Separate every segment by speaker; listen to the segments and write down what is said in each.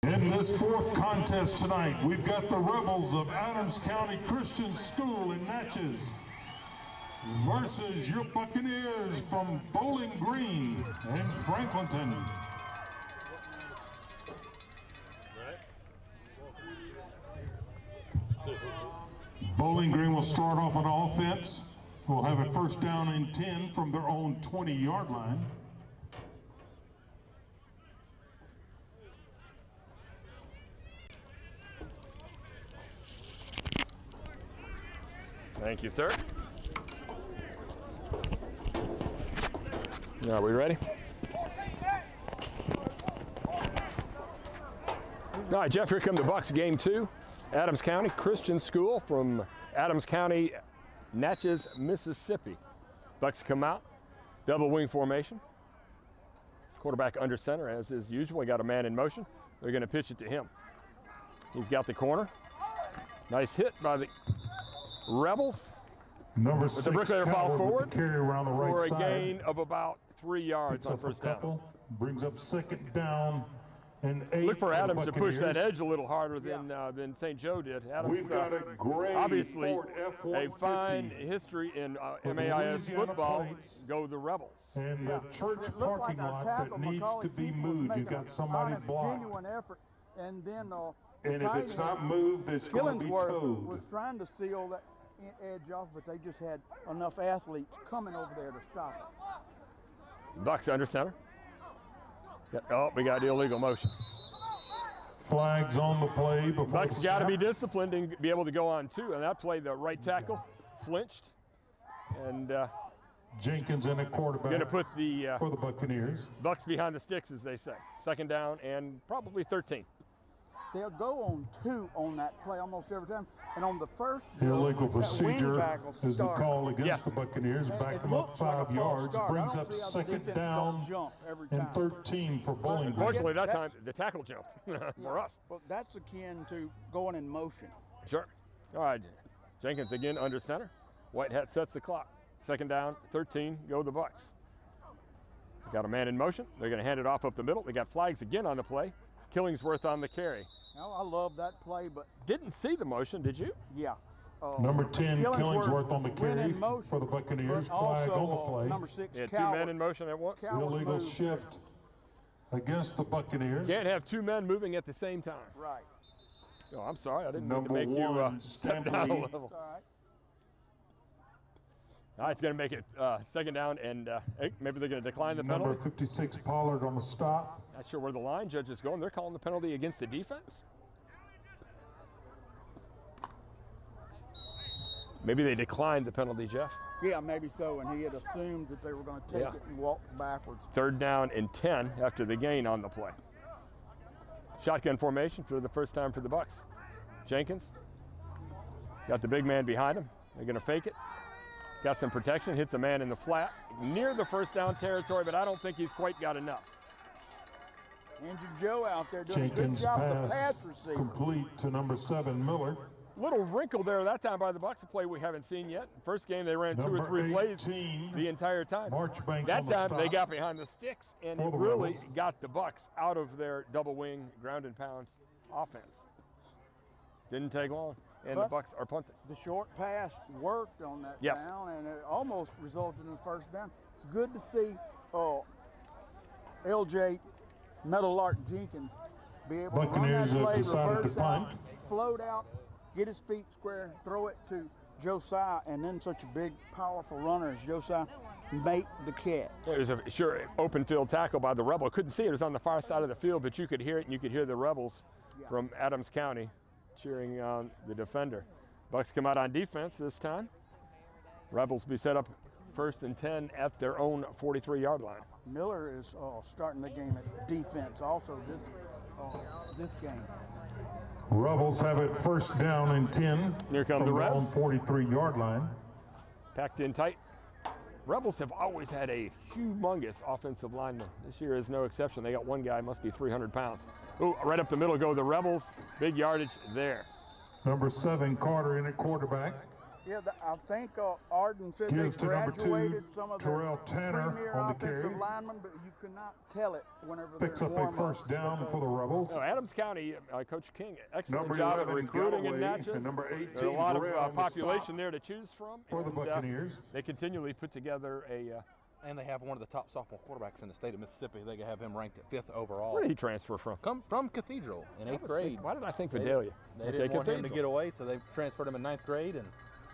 Speaker 1: In this fourth contest tonight, we've got the Rebels of Adams County Christian School in Natchez versus your Buccaneers from Bowling Green in Franklinton. Bowling Green will start off on offense. We'll have it first down and 10 from their own 20-yard line.
Speaker 2: Thank you, sir. Are we ready? All right, Jeff, here come the Bucks, game 2. Adams County Christian School from Adams County, Natchez, Mississippi. Bucks come out, double wing formation. Quarterback under center, as is usual. We got a man in motion. They're going to pitch it to him. He's got the corner. Nice hit by the Rebels.
Speaker 1: Number
Speaker 2: 6 the bricklayer falls forward
Speaker 1: carry around the right
Speaker 2: for a
Speaker 1: side.
Speaker 2: Gain of about 3 yards on first down.
Speaker 1: Brings up second down and 8.
Speaker 2: Look for Adams to push that edge a little harder than St. Joe did. Adams,
Speaker 1: we've got a great
Speaker 2: obviously
Speaker 1: Ford F-150
Speaker 2: a fine history in MAIS football.
Speaker 1: Plates.
Speaker 2: Go the Rebels.
Speaker 1: And the church parking lot that needs to be moved. You got somebody blocked.
Speaker 3: Genuine effort, and then
Speaker 1: and if it's not moved, it's going to be towed.
Speaker 3: Was trying to seal that edge off, but they just had enough athletes coming over there to stop it.
Speaker 2: Bucks under center. Oh, we got the illegal motion.
Speaker 1: Flags on the play before
Speaker 2: Bucks got to be disciplined and be able to go on 2. And that play, the right tackle flinched, and
Speaker 1: Jenkins in at quarterback.
Speaker 2: Going to put the
Speaker 1: for the Buccaneers.
Speaker 2: Bucks behind the sticks, as they say. Second down and probably 13.
Speaker 3: They'll go on 2 on that play almost every time. And on the first
Speaker 1: illegal procedure is the call against the Buccaneers. Back them up 5 yards. Brings up second down and 13 for Bowling Green.
Speaker 2: Unfortunately, that time the tackle jumped for us.
Speaker 3: Well, that's akin to going in motion.
Speaker 2: Sure. All right. Jenkins again under center. Whitehead sets the clock. Second down, 13. Go the Bucks. Got a man in motion. They're going to hand it off up the middle. They got flags again on the play. Killingsworth on the carry.
Speaker 3: Well, I love that play, but
Speaker 2: didn't see the motion, did you?
Speaker 3: Yeah.
Speaker 1: Number 10, Killingsworth on the carry for the Buccaneers. Flag on the play.
Speaker 3: Number 6,
Speaker 2: yeah, 2 men in motion at once.
Speaker 1: Illegal shift against the Buccaneers.
Speaker 2: Can't have 2 men moving at the same time.
Speaker 3: Right.
Speaker 2: Oh, I'm sorry, I didn't
Speaker 1: Number
Speaker 2: mean to make
Speaker 1: 1,
Speaker 2: you step down a level. All right, it's going to make it second down, and maybe they're going to decline the penalty.
Speaker 1: Number 56, Pollard on the stop.
Speaker 2: Not sure where the line judge is going. They're calling the penalty against the defense. Maybe they declined the penalty, Jeff.
Speaker 3: Yeah, maybe so, and he had assumed that they were going to take it and walk backwards.
Speaker 2: Third down and 10 after the gain on the play. Shotgun formation for the first time for the Bucks. Jenkins got the big man behind him. They're going to fake it. Got some protection, hits a man in the flat, near the first down territory, but I don't think he's quite got enough.
Speaker 3: Andrew Joe out there doing
Speaker 1: Jenkins
Speaker 3: a good job of the pass receiver.
Speaker 1: Complete to number 7, Miller.
Speaker 2: Little wrinkle there that time by the Bucks, a play we haven't seen yet. First game they ran 2 or 3 plays the entire time. That time they got behind the sticks, and it really got the Bucks out of their double wing ground and pound offense. Didn't take long. And the Bucks are punting.
Speaker 3: The short pass worked on that down, and it almost resulted in the first down. It's good to see LJ Meadowlark Jenkins be able
Speaker 1: Buccaneers
Speaker 3: to run that play,
Speaker 1: decided to punt.
Speaker 3: Float out, get his feet square, throw it to Josiah, and then such a big, powerful runner as Josiah make the catch.
Speaker 2: It was a open field tackle by the Rebel. Couldn't see it. It was on the far side of the field, but you could hear it, and you could hear the Rebels from Adams County cheering on the defender. Bucks come out on defense this time. Rebels be set up first and 10 at their own 43-yard line.
Speaker 3: Miller is starting the game at defense also this game.
Speaker 1: Rebels have it first down and 10
Speaker 2: Here come the
Speaker 1: their own
Speaker 2: Rebs.
Speaker 1: 43-yard line.
Speaker 2: Packed in tight. Rebels have always had a humongous offensive lineman. This year is no exception. They got one guy, must be 300 pounds. Ooh, right up the middle go the Rebels. Big yardage there.
Speaker 1: Number 7, Carter in at quarterback.
Speaker 3: Yeah, I think Arden said
Speaker 1: Gives
Speaker 3: they
Speaker 1: to number 2,
Speaker 3: graduated some of the
Speaker 1: Terrell Tanner
Speaker 3: premier
Speaker 1: on the
Speaker 3: offensive
Speaker 1: carry.
Speaker 3: linemen, but you cannot tell it whenever
Speaker 1: Picks
Speaker 3: they're
Speaker 1: up a first down for the Rebels.
Speaker 2: No, Adams County, Coach King, excellent
Speaker 1: Number
Speaker 2: job of
Speaker 1: 11,
Speaker 2: recruiting in
Speaker 1: Galloway,
Speaker 2: Natchez.
Speaker 1: and number 18,
Speaker 2: There's a lot of
Speaker 1: Graham, the
Speaker 2: population
Speaker 1: stop
Speaker 2: there to choose from.
Speaker 1: for the Buccaneers.
Speaker 2: They continually put together a.
Speaker 4: And they have one of the top sophomore quarterbacks in the state of Mississippi. They have him ranked at 5th overall.
Speaker 2: Where did he transfer from?
Speaker 4: Come from Cathedral in 8th grade.
Speaker 2: Why did I think Vidalia?
Speaker 4: They didn't want him to get away, so they transferred him in 9th grade, and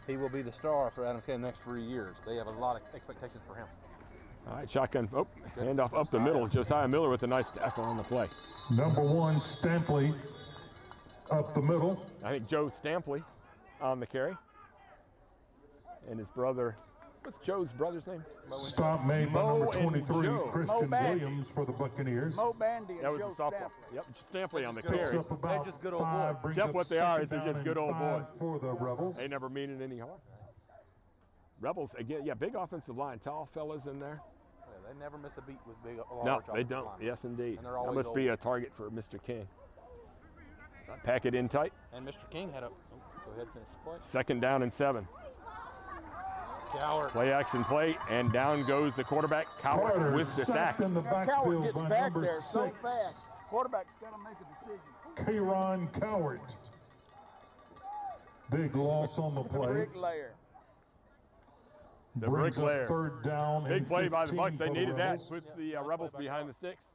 Speaker 4: he will be the star for Adams County the next 3 years. They have a lot of expectations for him.
Speaker 2: All right, shotgun. Oh, handoff up the middle. Josiah Miller with a nice tackle on the play.
Speaker 1: Number 1, Stampley, up the middle.
Speaker 2: I think Joe Stampley on the carry. And his brother, what's Joe's brother's name?
Speaker 1: Stop made by
Speaker 2: Mo
Speaker 1: number
Speaker 2: and
Speaker 1: 23,
Speaker 2: Joe.
Speaker 1: Christian
Speaker 3: Mo Bandy.
Speaker 1: Williams for the Buccaneers.
Speaker 3: Mo Bandy and
Speaker 2: That was
Speaker 3: Joe
Speaker 2: the sophomore.
Speaker 3: Stampley.
Speaker 2: Yep, Stampley on the
Speaker 1: Picks
Speaker 2: carry.
Speaker 1: up about
Speaker 4: just good old
Speaker 1: 5,
Speaker 4: boys.
Speaker 1: brings
Speaker 2: Jeff,
Speaker 1: up
Speaker 2: what they are is
Speaker 1: second
Speaker 2: they're just
Speaker 1: down
Speaker 2: good
Speaker 1: and
Speaker 2: old
Speaker 1: 5
Speaker 2: boys.
Speaker 1: for the Rebels.
Speaker 2: They never mean it any harm. Rebels, again, yeah, big offensive line, tall fellas in there.
Speaker 4: Yeah, they never miss a beat with big, large
Speaker 2: No, they
Speaker 4: offensive
Speaker 2: don't.
Speaker 4: linemen.
Speaker 2: Yes, indeed.
Speaker 4: And they're
Speaker 2: That
Speaker 4: always
Speaker 2: must be
Speaker 4: old.
Speaker 2: a target for Mr. King. Pack it in tight.
Speaker 4: And Mr. King had a. Go ahead, finish the play.
Speaker 2: 2nd down and 7.
Speaker 4: Coward.
Speaker 2: Play action play, and down goes the quarterback, Coward,
Speaker 1: Carter
Speaker 2: with the sack.
Speaker 1: sacked in the
Speaker 3: Coward
Speaker 1: backfield
Speaker 3: gets
Speaker 1: by
Speaker 3: back
Speaker 1: number
Speaker 3: there so
Speaker 1: 6,
Speaker 3: fast. Quarterback's got to make a decision.
Speaker 1: Kayron Coward. Big loss on the play.
Speaker 3: Bricklayer.
Speaker 2: The
Speaker 1: Brings up
Speaker 2: bricklayer.
Speaker 1: 3rd down
Speaker 2: Big
Speaker 1: and
Speaker 2: play by the
Speaker 1: 15
Speaker 2: Bucks. They
Speaker 1: for the
Speaker 2: needed that.
Speaker 1: Rebels.
Speaker 2: Puts the
Speaker 4: Yeah, nice
Speaker 2: Rebels
Speaker 4: play by
Speaker 2: behind the
Speaker 4: Coward.
Speaker 2: sticks.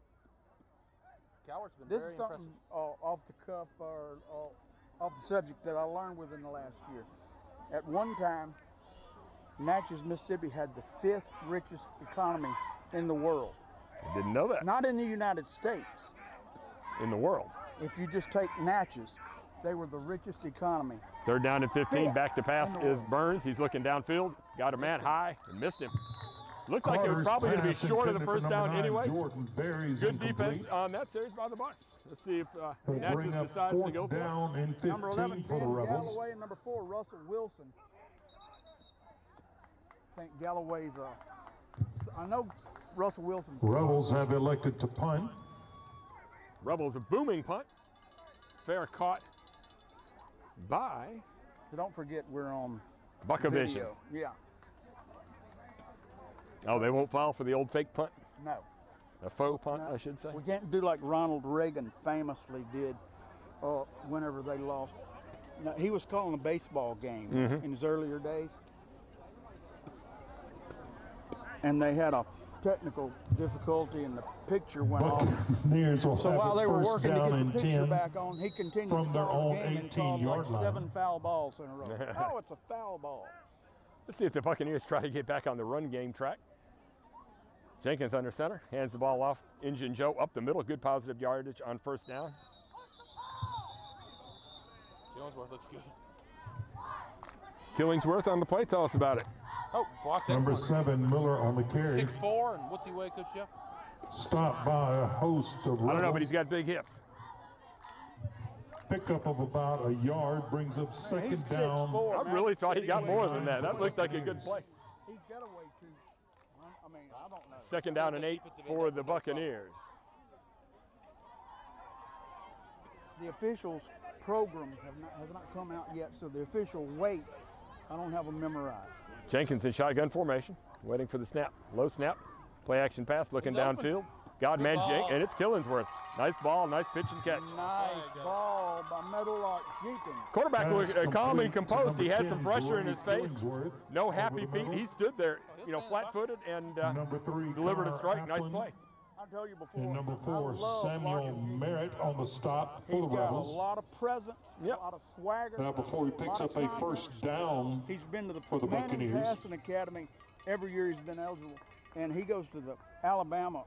Speaker 4: Coward's been
Speaker 3: This
Speaker 4: very
Speaker 3: is something
Speaker 4: impressive.
Speaker 3: off the cuff or off the subject that I learned within the last year. At one time, Natchez, Mississippi had the 5th richest economy in the world.
Speaker 2: Didn't know that.
Speaker 3: Not in the United States.
Speaker 2: In the world.
Speaker 3: If you just take Natchez, they were the richest economy.
Speaker 2: 3rd down and 15.
Speaker 3: Yeah.
Speaker 2: Back to pass
Speaker 3: In the
Speaker 2: is
Speaker 3: world.
Speaker 2: Burns. He's looking downfield. Got a man high and missed him. Looked like it was
Speaker 1: Carter's
Speaker 2: probably going to be
Speaker 1: pass
Speaker 2: short of the
Speaker 1: intended for
Speaker 2: first down
Speaker 1: number 9,
Speaker 2: anyway.
Speaker 1: Jordan Berry's
Speaker 2: Good
Speaker 1: incomplete.
Speaker 2: defense on that series by the Bucks. Let's see if
Speaker 1: Will
Speaker 2: Natchez
Speaker 1: bring up
Speaker 2: decides to go
Speaker 1: 4th
Speaker 2: for it.
Speaker 1: down and
Speaker 3: Number 11,
Speaker 1: 15 for the
Speaker 3: Dan
Speaker 1: Rebels.
Speaker 3: Galloway, and number 4, Russell Wilson. I think Galloway's I know Russell Wilson.
Speaker 1: Rebels have elected to punt.
Speaker 2: Rebels a booming punt. Fair caught by
Speaker 3: Don't forget we're on
Speaker 2: Buckavision.
Speaker 3: video. Yeah,
Speaker 2: Oh, they won't foul for the old fake punt?
Speaker 3: no.
Speaker 2: A faux punt,
Speaker 3: No.
Speaker 2: I should say.
Speaker 3: We can't do like Ronald Reagan famously did whenever they lost. No, he was calling a baseball game in his earlier days. And they had a technical difficulty and the picture went off.
Speaker 1: Buccaneers will
Speaker 3: So
Speaker 1: have
Speaker 3: while they
Speaker 1: it
Speaker 3: were
Speaker 1: first
Speaker 3: working to
Speaker 1: down
Speaker 3: get
Speaker 1: and
Speaker 3: the picture
Speaker 1: 10
Speaker 3: back on, he continued
Speaker 1: from
Speaker 3: to
Speaker 1: their
Speaker 3: call
Speaker 1: own
Speaker 3: the game and called
Speaker 1: 18-yard
Speaker 3: like
Speaker 1: line.
Speaker 3: 7 foul balls in a row. Oh, it's a foul ball.
Speaker 2: Let's see if the Buccaneers try to get back on the run game track. Jenkins under center, hands the ball off. Injun Joe up the middle, good positive yardage on 1st down.
Speaker 4: Killingsworth looks good.
Speaker 2: Killingsworth on the play, tell us about it.
Speaker 4: Oh, blocked that.
Speaker 1: Number 7, Miller on the carry.
Speaker 4: 6'4", and what's he weigh, Coach Jeff?
Speaker 1: Stopped by a host of Rebels.
Speaker 2: I don't know, but he's got big hips.
Speaker 1: Pickup of about a yard brings up 2nd down.
Speaker 3: 6'4",
Speaker 2: I really thought he got more than
Speaker 1: 29
Speaker 2: that.
Speaker 1: for
Speaker 2: That
Speaker 1: the
Speaker 2: looked like a good
Speaker 1: Buccaneers.
Speaker 2: play.
Speaker 3: He's got away too. I mean, I don't know.
Speaker 2: 2nd down and 8 for the Buccaneers.
Speaker 3: The officials' programs have not come out yet, so the official weights, I don't have them memorized.
Speaker 2: Jenkins in shotgun formation, waiting for the snap. Low snap, play action pass, looking
Speaker 4: He's open.
Speaker 2: downfield. Godman
Speaker 4: Good
Speaker 2: Jenkins,
Speaker 4: ball.
Speaker 2: and it's Killingsworth. Nice ball, nice pitch and catch.
Speaker 3: Nice ball by Meadowlark Jenkins.
Speaker 2: Quarterback
Speaker 1: Pass
Speaker 2: looked calm and
Speaker 1: complete to
Speaker 2: composed. He
Speaker 1: number
Speaker 2: had some
Speaker 1: 10,
Speaker 2: pressure in
Speaker 1: Jordan
Speaker 2: his face.
Speaker 1: Killingsworth.
Speaker 2: No happy
Speaker 1: Over the
Speaker 2: feet.
Speaker 1: middle.
Speaker 2: He stood there, flat-footed and
Speaker 1: Number 3,
Speaker 2: delivered a
Speaker 1: Connor
Speaker 2: strike. Nice
Speaker 1: Applin.
Speaker 2: play.
Speaker 3: I told you before.
Speaker 1: And number
Speaker 3: I
Speaker 1: 4,
Speaker 3: love
Speaker 1: Samuel
Speaker 3: Larkin Jenkins.
Speaker 1: Merritt on the stop for
Speaker 3: He's
Speaker 1: the
Speaker 3: got a
Speaker 1: Rebels.
Speaker 3: lot of presence,
Speaker 2: Yep.
Speaker 3: a lot of swagger.
Speaker 1: Now before he picks
Speaker 3: lot
Speaker 1: up
Speaker 3: of
Speaker 1: a
Speaker 3: confidence.
Speaker 1: 1st down,
Speaker 3: He's been to the
Speaker 1: for the
Speaker 3: Manning
Speaker 1: Buccaneers.
Speaker 3: Passing Academy every year he's been eligible, and he goes to the Alabama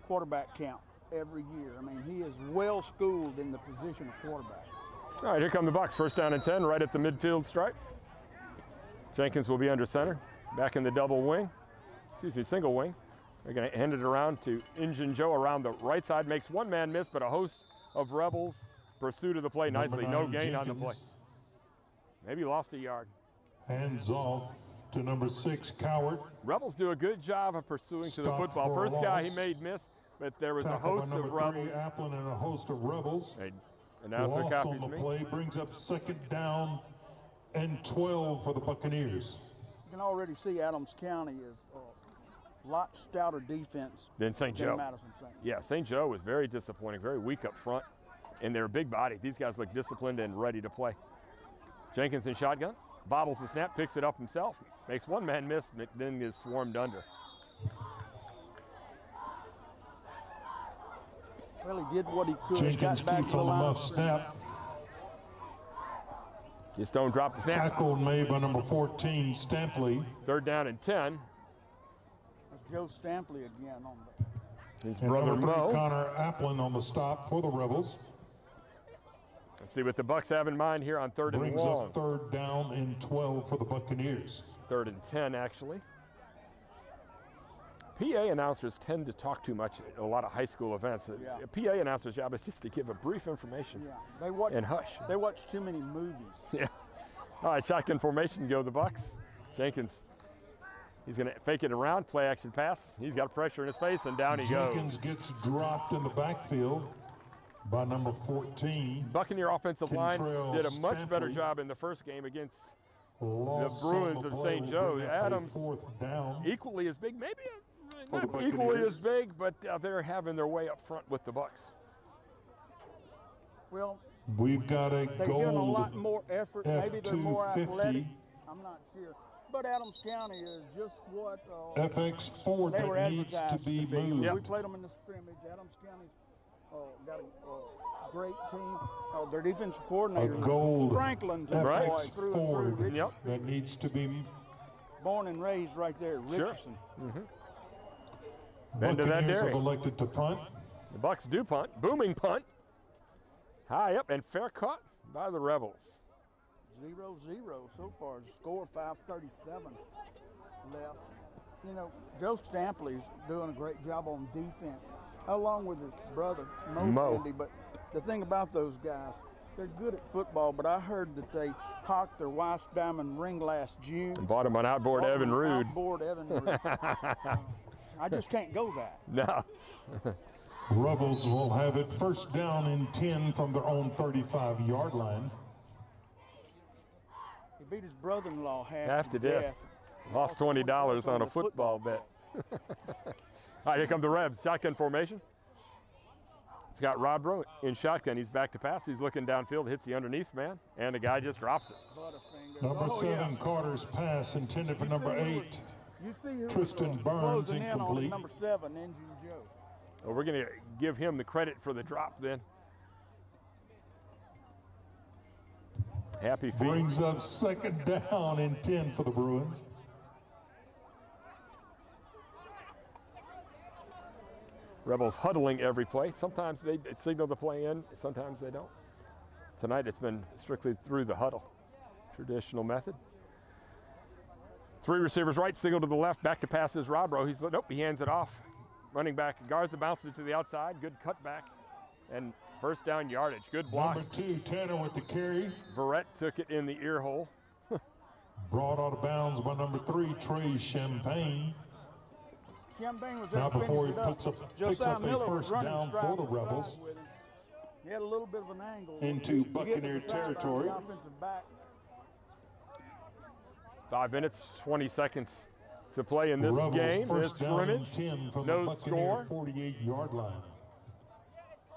Speaker 3: quarterback camp every year. I mean, he is well schooled in the position of quarterback.
Speaker 2: All right, here come the Bucks. 1st down and 10, right at the midfield stripe. Jenkins will be under center, back in the single wing. They're going to hand it around to Injun Joe around the right side. Makes one man miss, but a host of Rebels pursuit of the play nicely.
Speaker 1: Number
Speaker 2: No
Speaker 1: 9,
Speaker 2: gain on the play.
Speaker 1: Jenkins.
Speaker 2: Maybe lost a yard.
Speaker 1: Hands off to number 6, Coward.
Speaker 2: Rebels do a good job of pursuing to the
Speaker 1: Stop
Speaker 2: football.
Speaker 1: for a
Speaker 2: First guy he
Speaker 1: loss.
Speaker 2: made miss, but there was a
Speaker 1: Tackled by
Speaker 2: host
Speaker 1: number
Speaker 2: of
Speaker 1: 3,
Speaker 2: Rebels.
Speaker 1: Applin, and a host of Rebels.
Speaker 2: Hey, announcer
Speaker 1: Loss
Speaker 2: copies
Speaker 1: on the
Speaker 2: me.
Speaker 1: play brings up 2nd down and 12 for the Buccaneers.
Speaker 3: You can already see Adams County is a lot stouter defense
Speaker 2: Then St. Joe.
Speaker 3: Madison St.
Speaker 2: Yeah, St. Joe was very disappointing, very weak up front, and they're a big body. These guys look disciplined and ready to play. Jenkins in shotgun, bobbles the snap, picks it up himself, makes one man miss, then is swarmed under.
Speaker 3: Well, he did what he could.
Speaker 1: Jenkins
Speaker 3: got back
Speaker 1: keeps
Speaker 3: to the
Speaker 1: on the
Speaker 3: line
Speaker 1: muff
Speaker 3: of
Speaker 1: snap.
Speaker 2: Just don't drop the snap.
Speaker 1: Tackle made by number 14, Stampley.
Speaker 2: 3rd down and 10.
Speaker 3: That's Joe Stampley again on the.
Speaker 2: His
Speaker 1: And
Speaker 2: brother
Speaker 1: number 3,
Speaker 2: Mo.
Speaker 1: Connor Applin on the stop for the Rebels.
Speaker 2: Let's see what the Bucks have in mind here on 3rd and
Speaker 1: Brings
Speaker 2: long.
Speaker 1: up 3rd down and 12 for the Buccaneers.
Speaker 2: 3rd and 10, actually. PA announcers tend to talk too much at a lot of high school events.
Speaker 3: Yeah.
Speaker 2: A PA announcer's job is just to give a brief information
Speaker 3: Yeah, they watch.
Speaker 2: and hush.
Speaker 3: They watch too many movies.
Speaker 2: Yeah. All right, shotgun formation, go the Bucks. Jenkins, he's going to fake it around, play action pass. He's got pressure in his face, and down he
Speaker 1: Jenkins
Speaker 2: goes.
Speaker 1: gets dropped in the backfield by number 14.
Speaker 2: Buccaneer offensive line
Speaker 1: Kentrell
Speaker 2: did a much better
Speaker 1: Stampley.
Speaker 2: job in the first game against
Speaker 1: Loss
Speaker 2: the Bruins
Speaker 1: on
Speaker 2: of
Speaker 1: play
Speaker 2: St.
Speaker 1: will
Speaker 2: Joe.
Speaker 1: bring up a
Speaker 2: Adams
Speaker 1: 4th down.
Speaker 2: equally as big, maybe
Speaker 1: For the
Speaker 2: not equally
Speaker 1: Buccaneers.
Speaker 2: as big, but they're having their way up front with the Bucks.
Speaker 3: Well,
Speaker 1: We've got a
Speaker 3: they're giving a lot
Speaker 1: gold
Speaker 3: more effort. Maybe they're more
Speaker 1: F250.
Speaker 3: athletic. I'm not sure. But Adams County is just what
Speaker 1: FX4
Speaker 3: they were
Speaker 1: that needs to
Speaker 3: advertised
Speaker 1: be moved.
Speaker 2: Yep.
Speaker 3: We played them in the scrimmage. Adams County's got a great team. Their defensive
Speaker 1: A
Speaker 3: coordinator,
Speaker 1: gold
Speaker 3: Franklin, through and
Speaker 1: FX4
Speaker 3: through.
Speaker 2: Yep.
Speaker 1: that needs to be
Speaker 3: Born and raised right there,
Speaker 2: Sure.
Speaker 3: Richardson.
Speaker 2: Bend to that
Speaker 1: Buccaneers have
Speaker 2: dairy.
Speaker 1: elected to punt.
Speaker 2: The Bucks do punt, booming punt. High up and fair caught by the Rebels.
Speaker 3: 0-0 so far. Score 5:37 left. You know, Joe Stampley's doing a great job on defense, along with his brother,
Speaker 2: Mo.
Speaker 3: Andy. But the thing about those guys, they're good at football, but I heard that they hocked their wife's diamond ring last June.
Speaker 2: Bought him on outboard Evan Rude.
Speaker 3: Outboard Evan Rude. I just can't go that.
Speaker 2: No.
Speaker 1: Rebels will have it 1st down and 10 from their own 35-yard line.
Speaker 3: He beat his brother-in-law
Speaker 2: Half to death. Lost $20 on a football bet. All right, here come the Rebs. Shotgun formation. It's got Rodbro in shotgun. He's back to pass. He's looking downfield, hits the underneath man, and the guy just drops it.
Speaker 3: Butterfinger.
Speaker 1: Number
Speaker 3: Oh,
Speaker 1: 7,
Speaker 3: yeah.
Speaker 1: Carter's pass intended for number 8.
Speaker 3: You see who
Speaker 1: Tristan
Speaker 3: was,
Speaker 1: Burns,
Speaker 3: closing in on
Speaker 1: incomplete.
Speaker 3: number 7, Engine Joe.
Speaker 2: Well, we're going to give him the credit for the drop then. Happy feet.
Speaker 1: Brings up 2nd down and 10 for the Bruins.
Speaker 2: Rebels huddling every play. Sometimes they signal the play in, sometimes they don't. Tonight it's been strictly through the huddle. Traditional method. 3 receivers right, signal to the left, back to pass is Rodbro. Nope, he hands it off. Running back, Garza bounces it to the outside, good cutback, and 1st down yardage, good block.
Speaker 1: Number 2, Tanner with the carry.
Speaker 2: Verrett took it in the ear hole.
Speaker 1: Brought out of bounds by number 3, Trey Champagne.
Speaker 3: Champagne was
Speaker 1: Now
Speaker 3: there to
Speaker 1: before he
Speaker 3: finish it up.
Speaker 1: picks
Speaker 3: Josiah
Speaker 1: up a
Speaker 3: Miller was
Speaker 1: 1st
Speaker 3: running
Speaker 1: down
Speaker 3: stride
Speaker 1: for the
Speaker 3: to stride
Speaker 1: Rebels.
Speaker 3: with him. He had a little bit of an angle.
Speaker 1: Into
Speaker 3: to get to the
Speaker 1: Buccaneer
Speaker 3: sideline,
Speaker 1: territory.
Speaker 3: the offensive back.
Speaker 2: 5 minutes, 20 seconds to play in this
Speaker 1: Rebels
Speaker 2: game, this
Speaker 1: 1st down and
Speaker 2: scrimmage.
Speaker 1: 10 from
Speaker 2: No
Speaker 1: the Buccaneer
Speaker 2: score.
Speaker 1: 48-yard line.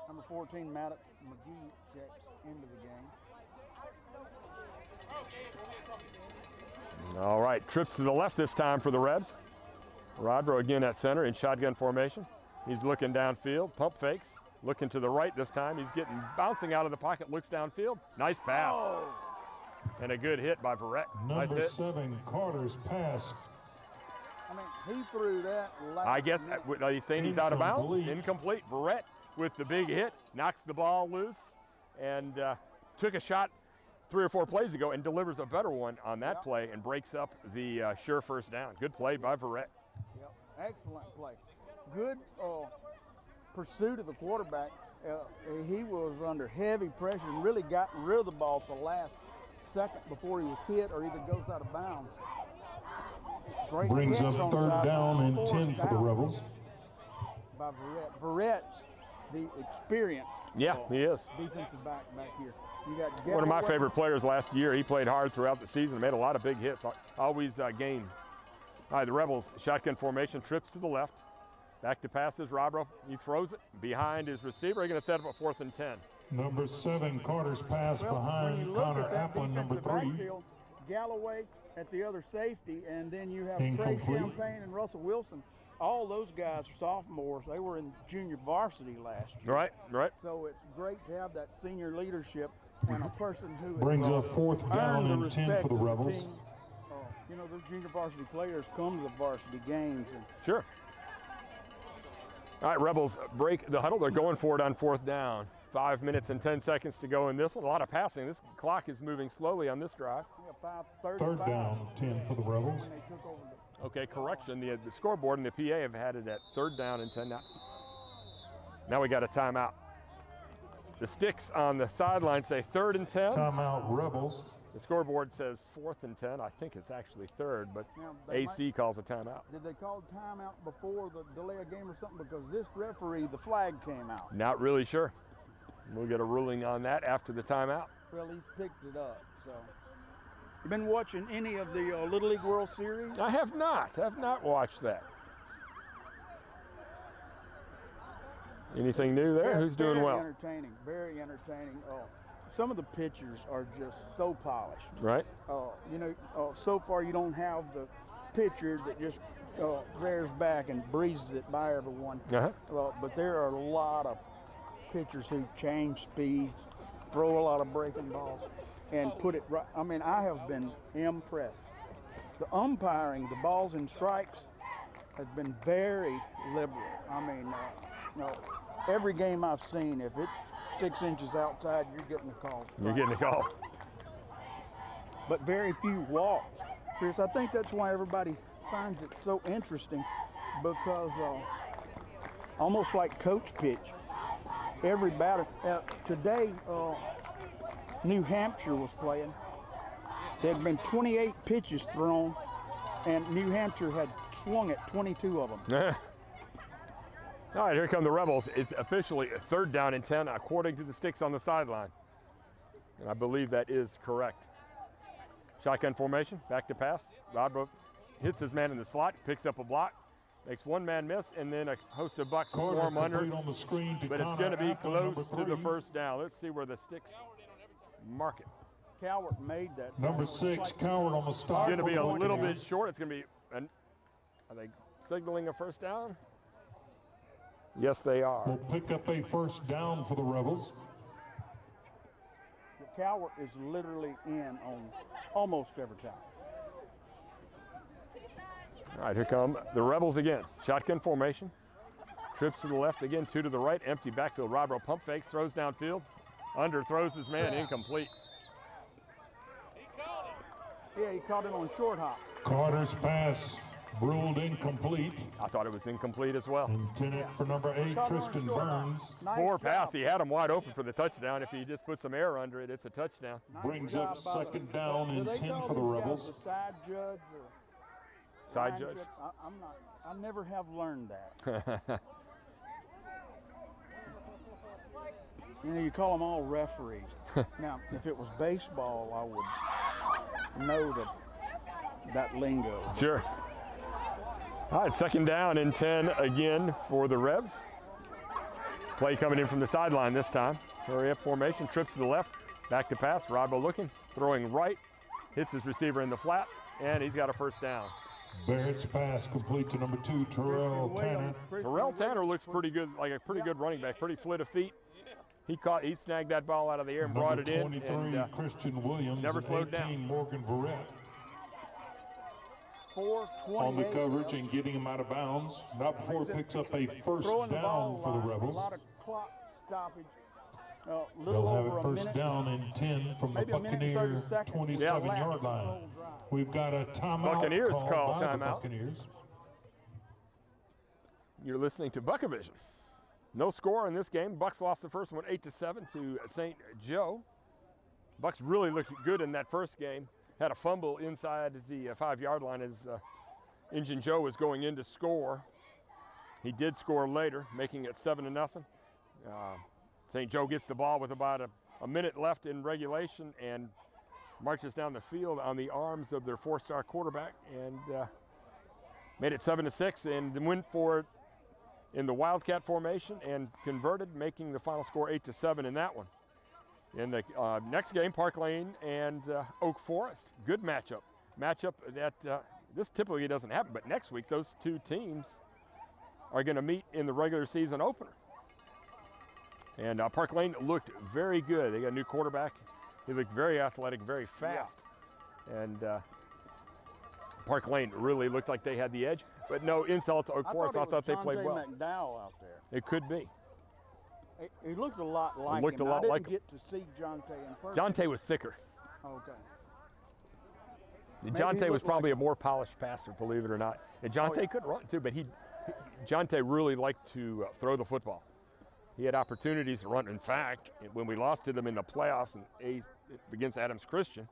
Speaker 3: Number 14, Maddox McGee, checks into the game.
Speaker 2: All right, trips to the left this time for the Rebs. Rodbro again at center in shotgun formation. He's looking downfield, pump fakes. Looking to the right this time. He's bouncing out of the pocket, looks downfield. Nice pass.
Speaker 3: Oh,
Speaker 2: And a good hit by Verrett. Nice
Speaker 1: Number
Speaker 2: hit.
Speaker 1: 7, Carter's pass.
Speaker 3: I mean, he threw that last
Speaker 2: I guess,
Speaker 3: minute.
Speaker 2: are you saying he's out of bounds?
Speaker 1: Incomplete.
Speaker 2: Incomplete. Verrett with the big hit, knocks the ball loose, and took a shot 3 or 4 plays ago and delivers a better one on that play and breaks up the sure 1st down. Good play by Verrett.
Speaker 3: Yep. Excellent play. Good pursuit of the quarterback. He was under heavy pressure and really got rid of the ball at the last second before he was hit or even goes out of bounds. Great
Speaker 1: Brings
Speaker 3: catch
Speaker 1: up
Speaker 3: on
Speaker 1: 3rd
Speaker 3: sideline.
Speaker 1: down and
Speaker 3: 4th
Speaker 1: 10 for the
Speaker 3: down
Speaker 1: Rebels.
Speaker 3: by Verrett. Verrett's the experienced.
Speaker 2: Yeah, he is.
Speaker 3: Defensive back here. You got
Speaker 2: One of my
Speaker 3: Galloway.
Speaker 2: favorite players last year. He played hard throughout the season, made a lot of big hits, always gained. All right, the Rebels, shotgun formation, trips to the left. Back to passes, Robro, he throws it behind his receiver. He's going to set up a 4th and 10.
Speaker 1: Number 7, Carter's pass
Speaker 3: Well, when
Speaker 1: behind
Speaker 3: you look
Speaker 1: Connor
Speaker 3: at that
Speaker 1: Applin, number
Speaker 3: defensive
Speaker 1: 3.
Speaker 3: backfield, Galloway at the other safety, and then you have Trey
Speaker 1: Incomplete.
Speaker 3: Champagne and Russell Wilson. All those guys are sophomores. They were in junior varsity last year.
Speaker 2: Right.
Speaker 3: So it's great to have that senior leadership and a person who
Speaker 1: Brings
Speaker 3: has,
Speaker 1: up 4th down
Speaker 3: earned the
Speaker 1: and 10
Speaker 3: respect
Speaker 1: for the
Speaker 3: of
Speaker 1: Rebels.
Speaker 3: team. You know, those junior varsity players come to the varsity games. And
Speaker 2: Sure. All right, Rebels break the huddle. They're going for it on 4th down. 5 minutes and 10 seconds to go in this one. A lot of passing. This clock is moving slowly on this drive.
Speaker 3: 5:35
Speaker 1: 3rd down, 10 for the Rebels.
Speaker 3: when they took over the
Speaker 2: Okay, correction. The scoreboard and the PA have had it at 3rd down and 10 now. Now we got a timeout. The sticks on the sideline say 3rd and 10.
Speaker 1: Timeout, Rebels.
Speaker 2: The scoreboard says 4th and 10. I think it's actually 3rd, but
Speaker 3: Now, they
Speaker 2: AC calls a timeout.
Speaker 3: Did they call timeout before the delay of game or something? Because this referee, the flag came out.
Speaker 2: Not really sure. We'll get a ruling on that after the timeout.
Speaker 3: Well, he's picked it up. So, you been watching any of the Little League World Series?
Speaker 2: I have not. I have not watched that. Anything new there?
Speaker 3: Yeah,
Speaker 2: Who's doing well?
Speaker 3: Entertaining, very entertaining. Some of the pitchers are just so polished.
Speaker 2: Right?
Speaker 3: You know, so far you don't have the pitcher that just rears back and breezes it by everyone.
Speaker 2: Uh-huh.
Speaker 3: But there are a lot of pitchers who change speeds, throw a lot of breaking balls, and put it right. I mean, I have been impressed. The umpiring, the balls and strikes, has been very liberal. I mean, every game I've seen, if it's 6 inches outside, you're getting a call.
Speaker 2: You're getting a call.
Speaker 3: But very few walks. Chris, I think that's why everybody finds it so interesting, because almost like coach pitch, every batter. Today, New Hampshire was playing. There had been 28 pitches thrown, and New Hampshire had swung at 22 of them.
Speaker 2: All right, here come the Rebels. It's officially a 3rd down and 10, according to the sticks on the sideline. And I believe that is correct. Shotgun formation, back to pass. Rodbrook hits his man in the slot, picks up a block, makes one man miss, and then a host of Bucks swarm under.
Speaker 1: On the screen to
Speaker 2: But it's
Speaker 1: Connor
Speaker 2: going to be
Speaker 1: Applin,
Speaker 2: close to
Speaker 1: number
Speaker 2: the
Speaker 1: 3.
Speaker 2: 1st down. Let's see where the sticks mark it.
Speaker 3: Cowart made that.
Speaker 1: Number 6, Coward on the
Speaker 2: It's
Speaker 1: stop.
Speaker 2: going to be a
Speaker 1: for
Speaker 2: little
Speaker 1: Buccaneers.
Speaker 2: bit short. It's going to be, are they signaling a 1st down? Yes, they are.
Speaker 1: Will pick up a 1st down for the Rebels.
Speaker 3: Cowart is literally in on almost every time.
Speaker 2: All right, here come the Rebels again. Shotgun formation. Trips to the left again, 2 to the right. Empty backfield. Robro pump fakes, throws downfield. Under, throws his man, incomplete.
Speaker 3: Yeah, he caught it on short hop.
Speaker 1: Carter's pass ruled incomplete.
Speaker 2: I thought it was incomplete as well.
Speaker 1: Intended for number 8,
Speaker 3: Caught it on
Speaker 1: Tristan
Speaker 3: short hop.
Speaker 1: Burns.
Speaker 3: Nice
Speaker 2: Poor
Speaker 3: job.
Speaker 2: pass. He had him wide open for the touchdown. If he just put some air under it, it's a touchdown.
Speaker 3: Nice
Speaker 1: Brings
Speaker 3: job
Speaker 1: up
Speaker 3: by
Speaker 1: 2nd down
Speaker 3: Do
Speaker 1: and
Speaker 3: they
Speaker 1: 10
Speaker 3: call
Speaker 1: for the
Speaker 3: these guys
Speaker 1: Rebels.
Speaker 3: The side judge or
Speaker 2: Side
Speaker 3: line
Speaker 2: judge.
Speaker 3: I'm not. I never have learned that. You know, you call them all referees. Now, if it was baseball, I would know that lingo.
Speaker 2: Sure. All right, 2nd down and 10 again for the Rebs. Play coming in from the sideline this time. Hurry up formation, trips to the left, back to pass. Rodbo looking, throwing right, hits his receiver in the flat, and he's got a 1st down.
Speaker 1: Barrett's pass complete to number 2, Terrell Tanner.
Speaker 2: Terrell Tanner looks pretty good, like a pretty good running back, pretty flight of feet. He snagged that ball out of the air and brought
Speaker 1: Number
Speaker 2: it in.
Speaker 1: 23,
Speaker 2: And,
Speaker 1: Christian Williams.
Speaker 2: never
Speaker 1: and
Speaker 2: slowed
Speaker 1: 18,
Speaker 2: down.
Speaker 1: Morgan Verrett.
Speaker 3: 4:28
Speaker 1: On the coverage and getting him out of bounds. Not before he picks up a 1st down for the Rebels.
Speaker 3: A lot of clock stoppage. Little
Speaker 1: They'll have
Speaker 3: over
Speaker 1: a
Speaker 3: a
Speaker 1: 1st
Speaker 3: minute.
Speaker 1: down and 10 from the
Speaker 3: Maybe a minute and 30
Speaker 1: Buccaneer
Speaker 3: seconds.
Speaker 1: 27-yard line. We've got a timeout
Speaker 2: Buccaneers
Speaker 1: called
Speaker 2: call
Speaker 1: by the
Speaker 2: timeout.
Speaker 1: Buccaneers.
Speaker 2: You're listening to Buckavision. No score in this game. Bucks lost the first one 8-7 to St. Joe. Bucks really looked good in that first game. Had a fumble inside the 5-yard line as Injun Joe was going in to score. He did score later, making it 7-0. St. Joe gets the ball with about a minute left in regulation and marches down the field on the arms of their 4-star quarterback and made it 7-6 and then went for it in the Wildcat formation and converted, making the final score 8-7 in that one. In the next game, Park Lane and Oak Forest, good matchup. Matchup that this typically doesn't happen, but next week those two teams are going to meet in the regular season opener. And Park Lane looked very good. They got a new quarterback. He looked very athletic, very fast. Yeah. And Park Lane really looked like they had the edge. But no insult to Oak Forest. I thought they played well.
Speaker 3: McDowell out there.
Speaker 2: It could be.
Speaker 3: He looked a lot like
Speaker 2: him.
Speaker 3: I didn't get to see Jonte in person.
Speaker 2: Jonte was thicker.
Speaker 3: Okay.
Speaker 2: Jonte was probably a more polished passer, believe it or not. And Jonte could run too, but Jonte really liked to throw the football. He had opportunities to run. In fact, when we lost to them in the playoffs against Adams Christian,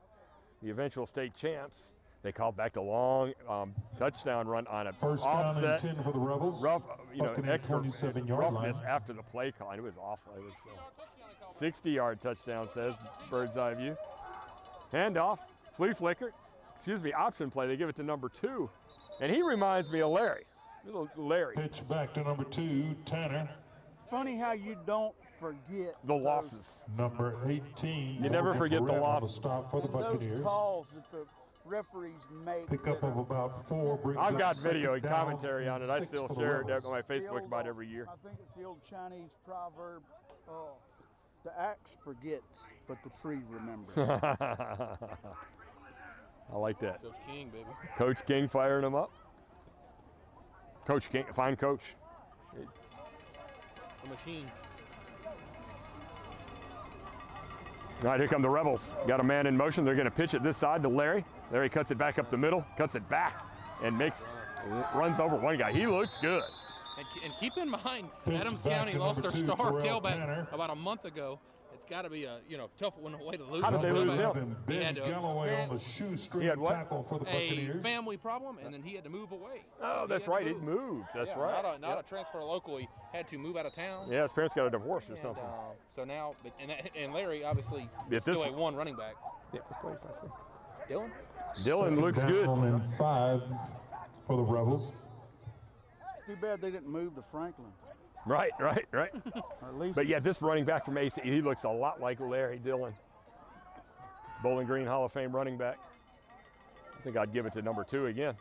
Speaker 2: the eventual state champs, they called back the long touchdown run on a
Speaker 1: first
Speaker 2: offset,
Speaker 1: down and 10 for the Rebels.
Speaker 2: Rough, extra
Speaker 1: 27-yard
Speaker 2: roughness
Speaker 1: line.
Speaker 2: after the play call. It was awful. It was 60-yard touchdown, says Bird's Eye View. Handoff, flea flicker, option play. They give it to number 2, and he reminds me of Larry. Larry.
Speaker 1: Pitch back to number 2, Tanner.
Speaker 3: Funny how you don't forget
Speaker 2: the losses.
Speaker 1: Number 18.
Speaker 2: You never forget the losses.
Speaker 1: Stop for the Buccaneers.
Speaker 3: Those calls that the referees make.
Speaker 1: Pickup of about 4 brings
Speaker 2: I've
Speaker 1: up
Speaker 2: got video and
Speaker 1: second down
Speaker 2: commentary on it. I still
Speaker 1: for the
Speaker 2: share it
Speaker 1: Rebels.
Speaker 2: on my Facebook about every year.
Speaker 3: I think it's the old Chinese proverb, the axe forgets, but the tree remembers.
Speaker 2: I like that.
Speaker 4: Coach King, baby.
Speaker 2: Coach King firing him up. Coach King, fine coach.
Speaker 4: A machine.
Speaker 2: All right, here come the Rebels. Got a man in motion. They're going to pitch it this side to Larry. Larry cuts it back up the middle, cuts it back, and runs over one guy. He looks good.
Speaker 4: And keep in mind,
Speaker 1: Pitch
Speaker 4: Adams
Speaker 1: back
Speaker 4: County
Speaker 1: to
Speaker 4: lost their
Speaker 1: number 2,
Speaker 4: star
Speaker 1: Terrell
Speaker 4: tailback
Speaker 1: Tanner.
Speaker 4: about a month ago. It's got to be a tough way to lose.
Speaker 2: How did they lose him?
Speaker 1: And Ben Galloway on the shoestring tackle for the Buccaneers.
Speaker 4: A family problem, and then he had to move away.
Speaker 2: Oh, that's right. It moved. That's right.
Speaker 4: Not a transfer local. He had to move out of town.
Speaker 2: Yeah, his parents got a divorce or something.
Speaker 4: So now, and Larry obviously
Speaker 2: This
Speaker 4: still a one running back.
Speaker 2: Yeah, that's what I see.
Speaker 4: Dylan?
Speaker 2: Dylan looks good.
Speaker 1: And 5 for the Rebels.
Speaker 3: Too bad they didn't move to Franklin.
Speaker 2: Right.
Speaker 3: Or at least
Speaker 2: But yeah, this running back from AC, he looks a lot like Larry Dillon. Bowling Green Hall of Fame running back. I think I'd give it to number 2 again.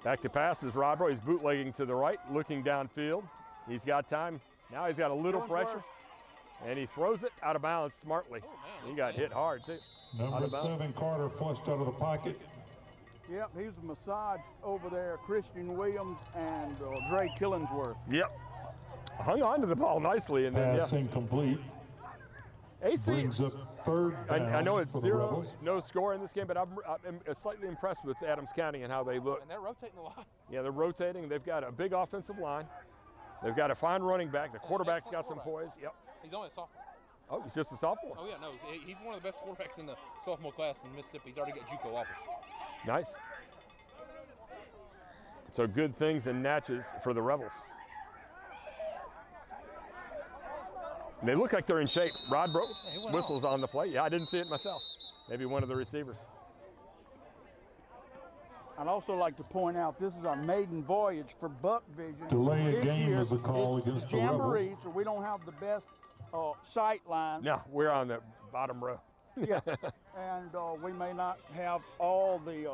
Speaker 2: Back to pass is Robro. He's bootlegging to the right, looking downfield. He's got time. Now he's got a little pressure. And he throws it out of bounds smartly.
Speaker 4: Oh, man,
Speaker 2: He got hit hard, too.
Speaker 1: Number 7, Carter, flushed out of the pocket.
Speaker 3: Yep, he was massaged over there. Christian Williams and Dre Killingsworth.
Speaker 2: Yep. Hung on to the ball nicely. And then,
Speaker 1: Pass incomplete.
Speaker 2: AC,
Speaker 1: Brings up 3rd down
Speaker 2: I know it's
Speaker 1: for the
Speaker 2: 0,
Speaker 1: Rebels.
Speaker 2: no score in this game, but I'm slightly impressed with Adams County and how they look.
Speaker 4: And they're rotating a lot.
Speaker 2: Yeah, they're rotating. They've got a big offensive line. They've got a fine running back. The quarterback's got some poise. Yep.
Speaker 4: He's only a sophomore.
Speaker 2: Oh, he's just a sophomore.
Speaker 4: Oh, yeah, no. He's one of the best quarterbacks in the sophomore class in Mississippi. He's already got JUCO offers.
Speaker 2: Nice. So good things in Natchez for the Rebels. And they look like they're in shape. Rod whistles on the play. Yeah, I didn't see it myself. Maybe one of the receivers.
Speaker 3: I'd also like to point out this is our maiden voyage for Buck Vision.
Speaker 1: Delay a
Speaker 3: This
Speaker 1: game
Speaker 3: year,
Speaker 1: is a call
Speaker 3: it's
Speaker 1: against the
Speaker 3: Jamboree,
Speaker 1: Rebels.
Speaker 3: so we don't have the best sight line.
Speaker 2: No, we're on the bottom row.
Speaker 3: Yeah, and we may not have all the